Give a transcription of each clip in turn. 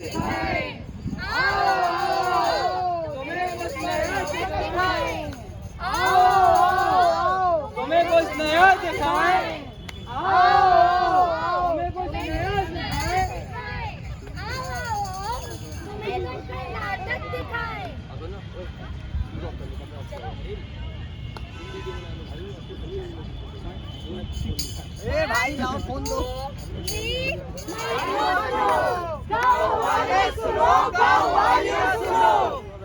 तुम्हें कुछ नया दिखाएं। तुम्हें कुछ नया दिखाएं। तुम्हें कुछ नाटक दिखाएं। ए भाई लाओ फोन दो। गाँव वाले सुनो, गाँव वाले सुनो,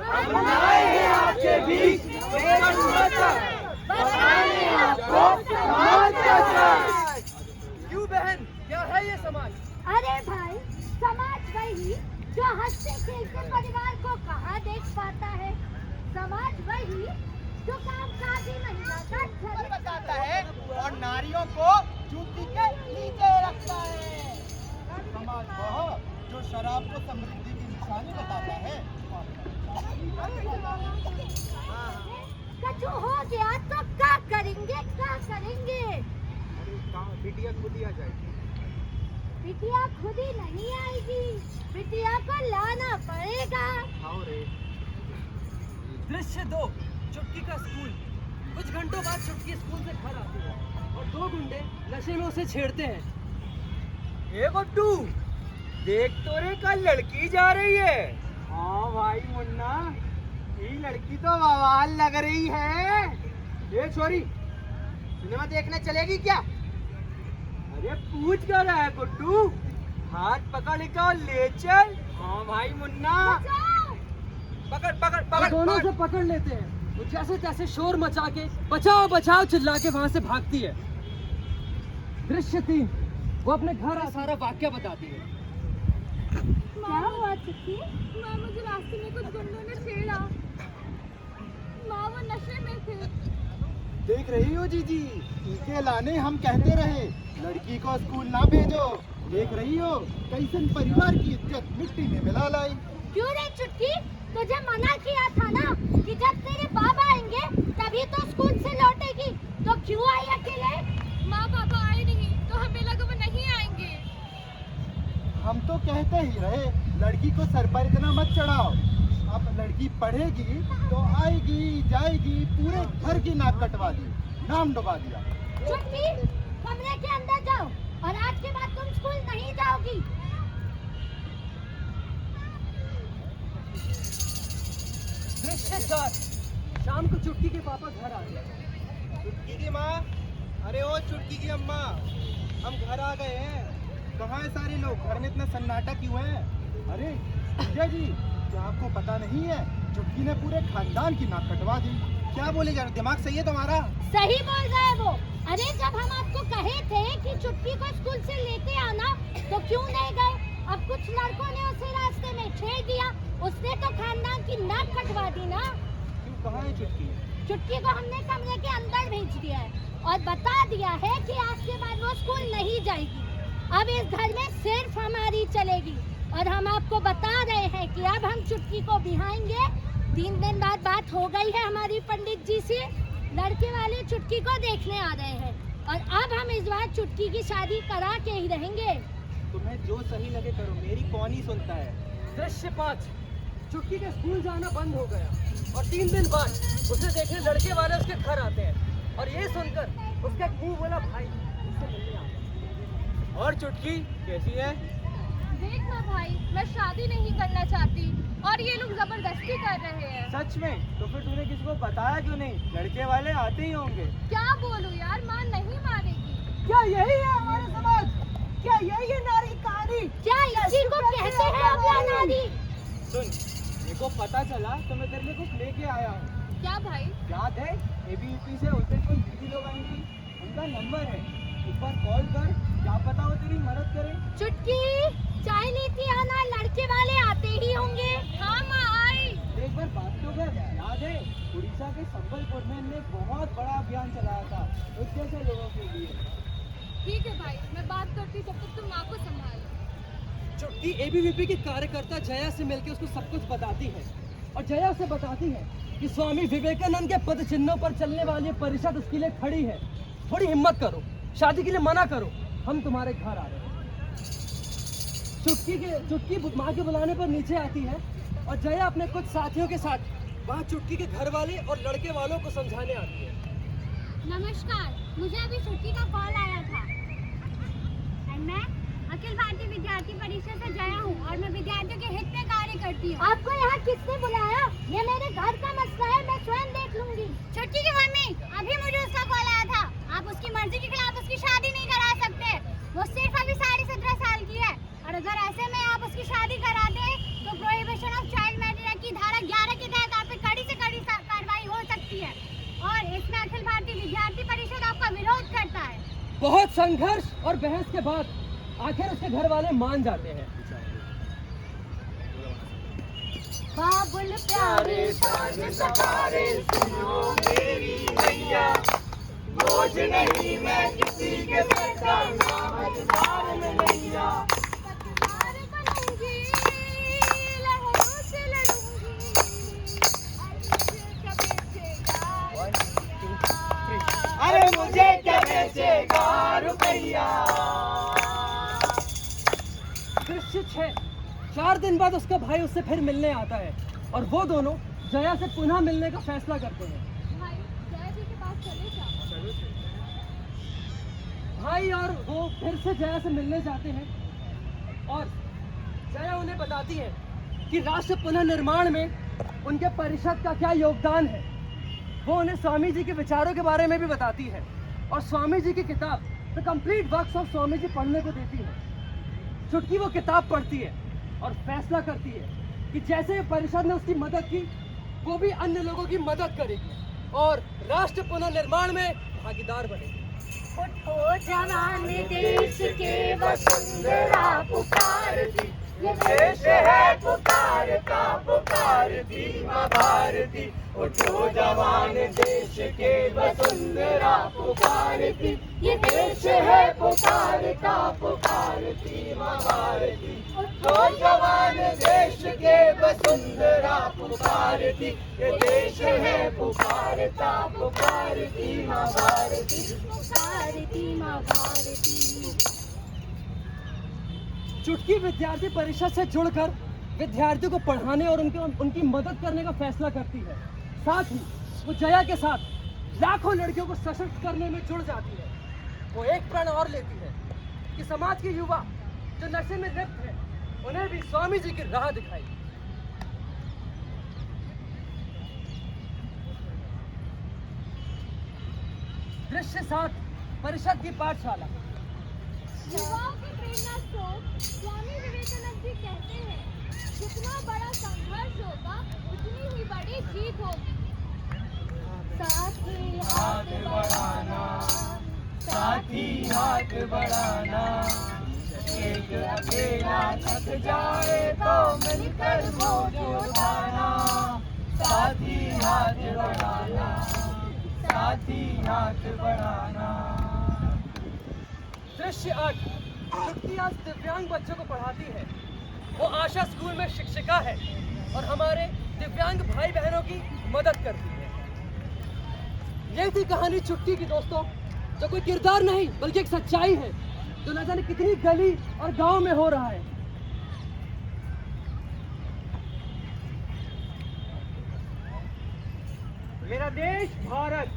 हम आए हैं आपके बीच बताने आपको समाज का सच। क्यों बहन, क्या है ये समाज? अरे भाई, समाज वही जो हंसते खेलते परिवार को कहाँ देख पाता है। समाज वही जो कामकाजी महिला का घर बताता है और नारियों को जूती के नीचे रखता है। समाज वह जो शराब को समृद्धि की निशानी बताता है। कछु हो गया तो क्या करेंगे, क्या करेंगे? बिटिया खुद ही आ जाएगी। बिटिया खुद ही नहीं आएगी, बिटिया को लाना पड़ेगा। दृश्य 2, चुटकी का स्कूल। कुछ घंटों बाद चुटकी स्कूल से घर आती है और 2 गुंडे नशे में उसे छेड़ते हैं। ए गुड्डू, देख तो रे कल लड़की जा रही है। हाँ भाई मुन्ना, ये लड़की तो बवाल लग रही है। ये छोरी सिनेमा देखने चलेगी क्या? अरे पूछ क्या रहा है गुड्डू, हाथ पकड़ के और ले चल। हाँ भाई मुन्ना, पकड़ पकड़ पकड़ दोनों से पकड़ लेते हैं। वो जैसे तैसे शोर मचा के बचाओ बचाओ चिल्ला के वहाँ से भागती है। दृश्य 3, वो अपने घर आ सारा वाक्य बताती है। क्या हुआ चुटकी? माँ, मुझे रास्ते में कुछ गुंडों ने छेड़ा। माँ, वो नशे में थे। देख रही हो जीजी, टीके लाने हम कहते रहे, लड़की को स्कूल ना भेजो। देख रही हो कैसन परिवार की इज्जत मिट्टी में मिला लाई। क्यों रे चुटकी, तुझे मना किया था ना कि जब तेरे बाबा आएंगे तभी तो स्कूल से लौटेगी, तो क्यों आई अकेले? माँ, पापा आए नहीं तो हमें लगा वो नहीं आएंगे। हम तो कहते ही रहे लड़की को सर पर इतना मत चढ़ाओ। अब लड़की पढ़ेगी तो आएगी जाएगी, पूरे घर की नाक कटवा दी, नाम डुबा दिया। चुटकी, कमरे के अंदर जाओ और आज के बाद तुम स्कूल नहीं जाओगी। दृश्य 4, शाम को चुटकी के पापा घर आ गए। चुटकी की माँ, अरे ओ चुटकी की अम्मा, हम घर आ गए हैं। कहाँ है सारे लोग? घर में इतना सन्नाटा क्यों है? अरे विजय जी, क्या आपको पता नहीं है, चुटकी ने पूरे खानदान की नाक कटवा दी। क्या बोले जा रहे, दिमाग सही है तुम्हारा? सही बोल रहे वो। अरे जब हम आपको कहे थे कि चुटकी को स्कूल से लेके आना तो क्यों नहीं गए? अब कुछ लड़कों ने उसे रास्ते में छेड़ दिया, उसने तो खानदान की नाक कटवा दी ना। क्यों, कहाँ है चुटकी? चुटकी को हमने कमरे के अंदर भेज दिया है और बता दिया है कि आज के बाद वो स्कूल नहीं जाएगी। अब इस घर में सिर्फ हमारी चलेगी और हम आपको बता रहे हैं कि अब हम चुटकी को बिहाएंगे। 3 दिन बाद बात हो गई है हमारी पंडित जी से, लड़के वाले चुटकी को देखने आ रहे हैं और अब हम इस बार चुटकी की शादी करा के ही रहेंगे। तुम्हें जो सही लगे करो, मेरी कौन ही सुनता है। दृश्य 5, चुटकी का स्कूल जाना बंद हो गया और 3 दिन बाद उसे देखने लड़के वाले उसके घर आते हैं और ये सुनकर उसका मुंह बोला, भाई उससे मिलने आता हूं। और चुटकी कैसी है? देख ना भाई, मैं शादी नहीं करना चाहती और ये लोग जबरदस्ती कर रहे हैं। सच में? तो फिर तूने किसी को बताया क्यों नहीं? लड़के वाले आते ही होंगे। क्या बोलूं यार, माँ नहीं मानेगी। क्या यही है हमारा समाज? क्या यही है नारी कहानी? क्या इसी को कहते हैं अबला नारी? सुन, मेरे को पता चला तो मैं तेरे लिए कुछ लेके आया हूँ। क्या भाई? याद है एबीवीपी से उस दिन कोई दीदी लोग आई थी, उनका नंबर है, एक बार कॉल कर, क्या पता वो तेरी मदद करे। चुटकी, चाय लेती आना, लड़के वाले आते ही होंगे। हाँ माँ, आई। एक बार बात तो कर, याद है उड़ीसा के संबलपुर में इनने बहुत बड़ा अभियान चलाया था उस जैसे लोगों के लिए। ठीक है भाई, मैं बात करती जब तक तुम माँ को संभालो। चुटकी एबीवीपी की कार्यकर्ता जया से मिलकर उसको सब कुछ बताती है और जया उसे बताती है कि स्वामी विवेकानंद के पद चिन्हों पर चलने वाली परिषद उसके लिए खड़ी है। थोड़ी हिम्मत करो, शादी के लिए मना करो, हम तुम्हारे घर आ रहे हैं। चुटकी माँ के बुलाने पर नीचे आती है और जया अपने कुछ साथियों के साथ वहाँ चुटकी के घर वाले और लड़के वालों को समझाने आती है। नमस्कार, मुझे अभी छुट्टी का कॉल आया था और मैं अखिल भारतीय विद्यार्थी परिषद से जया हूँ और मैं विद्यार्थियों के हित में कार्य करती हूँ। आपको यहाँ किसने बुलाया? ये मेरे घर का मसला है, मैं स्वयं देख लूंगी। छुट्टी की मम्मी, अभी मुझे उसका कॉल आया था। आप उसकी मर्जी के खिलाफ उसकी शादी नहीं करा सकते। वो सिर्फ अभी 17.5 साल की है और अगर ऐसे में आप उसकी शादी करा दे तो prohibition of child marriage act की धारा 11 के तहत आप पे कड़ी से कड़ी कार्रवाई हो सकती है और इसमें अखिल भारतीय विद्यार्थी परिषद आपका विरोध करता है। बहुत संघर्ष और बहस के बाद आखिर उसके घर वाले मान जाते हैं। बाबुल प्यारे साँझ सवारे सुनो मेरी मैया, बोझ नहीं मैं किसी के सर का, नामदार में नैया। पतवार बनूंगी, लहरों से लड़ूंगी, अरे मुझे क्या बेचेगा रुपया। दृश्य 6। 4 दिन बाद उसका भाई उससे फिर मिलने आता है और वो दोनों जया से पुनः मिलने का फैसला करते हैं। भाई, जया जी के पास चले क्या? भाई और वो फिर से जया से मिलने जाते हैं और जया उन्हें बताती है कि राष्ट्र पुनर्निर्माण में उनके परिषद का क्या योगदान है। वो उन्हें स्वामी जी के विचारों के बारे में भी बताती है और स्वामी जी की किताब the complete works of Swami ji पढ़ने को देती है। चुटकी वो किताब पढ़ती है और फैसला करती है कि जैसे परिषद ने उसकी मदद की वो भी अन्य लोगों की मदद करेगी और राष्ट्र पुनर्निर्माण में भागीदार बनेगी। उठो जवान देश के वसुंधरा पुकारती, ये देश है पुकारता पुकारती माँ भारती। उठो जवान देश के वसुंधरा पुकारती, ये देश है पुकारता पुकारती माँ भारती। उठो जवान देश के वसुंधरा पुकारती, ये देश है पुकारता पुकारती माँ भारती। पुकारती माँ भारती। चुटकी विद्यार्थी परिषद से जुड़कर विद्यार्थियों को पढ़ाने और उनकी मदद करने का फैसला करती है। साथ ही वो जया के साथ लाखों लड़कियों को सशक्त करने में जुड़ जाती है। वो एक प्रण और लेती है कि समाज के युवा जो नशे में लिप्त हैं उन्हें भी स्वामी जी की राह दिखाई। दृश्य 7। परिषद की पाठशाला। युवाओं के प्रेरणा स्रोत स्वामी विवेकानंद जी कहते हैं, जितना बड़ा संघर्ष होगा उतनी ही बड़ी जीत होगी। साथी हाथ बढ़ाना, साथी हाथ बढ़ाना, एक अकेला थक जाए तो मिलकर बोझ उठाना। साथी हाथ बढ़ाना, साथी हाथ बढ़ाना। दृश्य 8। चुटकी आज दिव्यांग बच्चों को पढ़ाती है। वो आशा स्कूल में शिक्षिका है और हमारे दिव्यांग भाई बहनों की मदद करती है। ये थी कहानी चुटकी की दोस्तों, जो कोई किरदार नहीं बल्कि एक सच्चाई है जो न जाने कितनी गली और गांव में हो रहा है। मेरा देश भारत,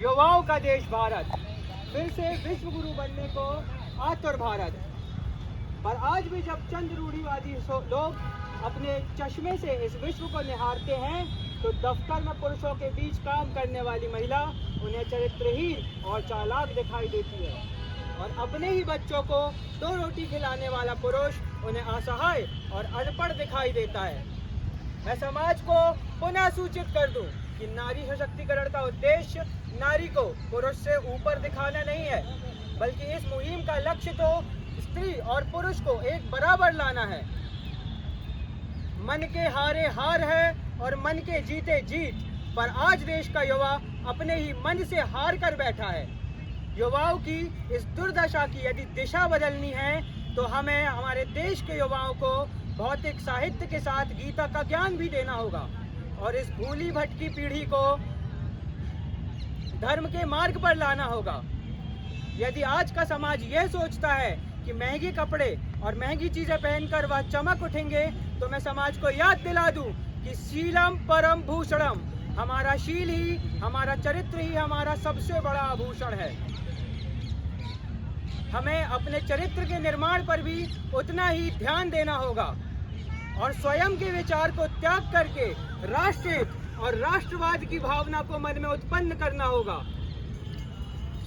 युवाओं का देश भारत, फिर से विश्व गुरु बनने को आतुर भारत। पर आज भी जब चंद रूढ़िवादी लोग अपने चश्मे से इस विश्व को निहारते हैं तो दफ्तर में पुरुषों के बीच काम करने वाली महिला उन्हें चरित्रहीन और चालाक दिखाई देती है और अपने ही बच्चों को 2 रोटी खिलाने वाला पुरुष उन्हें असहाय और अनपढ़ दिखाई देता है। मैं समाज को पुनः सूचित कर दूं कि नारी सशक्तिकरण का उद्देश्य नारी को पुरुष से ऊपर दिखाना नहीं है, बल्कि इस मुहिम का लक्ष्य तो स्त्री और पुरुष को एक बराबर लाना है। मन के हारे हार है और मन के जीते जीत, पर आज देश का युवा अपने ही मन से हार कर बैठा है। युवाओं की इस दुर्दशा की यदि दिशा बदलनी है तो हमें हमारे देश के युवाओं को भौतिक साहित्य के साथ गीता का ज्ञान भी देना होगा और इस भूली भटकी पीढ़ी को धर्म के मार्ग पर लाना होगा। यदि आज का समाज यह सोचता है कि महंगे कपड़े और महंगी चीजें पहनकर वह चमक उठेंगे, तो मैं समाज को याद दिला दूं कि शीलम परम भूषणम, हमारा शील ही, हमारा चरित्र ही हमारा सबसे बड़ा आभूषण है। हमें अपने चरित्र के निर्माण पर भी उतना ही ध्यान देना होगा और स्वयं के विचार को त्याग करके राष्ट्रहित और राष्ट्रवाद की भावना को मन में उत्पन्न करना होगा।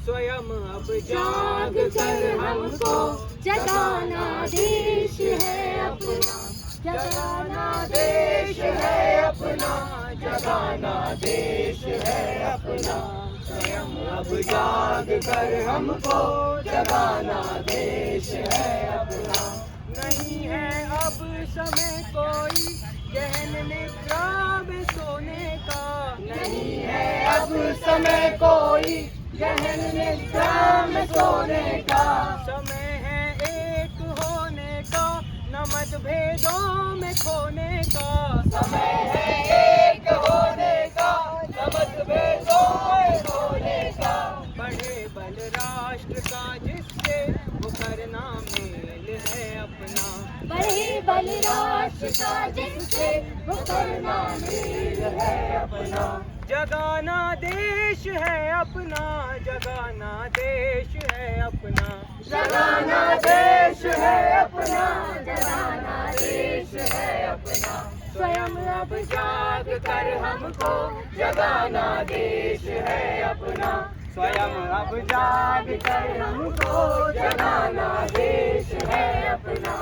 स्वयं अब जाग कर हमको जगाना देश है अपना, जगाना देश है अपना, जगाना देश है अपना। स्वयं अब जाग कर हमको जगाना देश है अपना। नहीं है अब समय कोई गहन निद्रा में सोने का, नहीं है अब समय कोई गहन निद्रा में सोने का। समय है एक होने का, न मतभेदों में खोने का। समय है एक होने का, न मतभेदों में खोने का। बड़े बल राष्ट्र का जिससे वो करना मेल है अपना, बड़े बल राष्ट्र का जिससे वो करना मेल है अपना। जगाना देश है अपना, जगाना देश है अपना, जगाना देश है अपना, जगाना देश है अपना। स्वयं अब जाग कर हमको जगाना देश है अपना। स्वयं अब जाग कर हमको जगाना देश है अपना।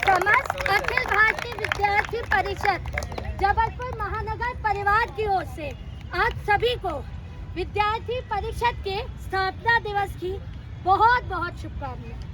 समस्त अखिल भारतीय विद्यार्थी परिषद जबलपुर महानगर परिवार की ओर से आज सभी को विद्यार्थी परिषद के स्थापना दिवस की बहुत बहुत शुभकामनाएं।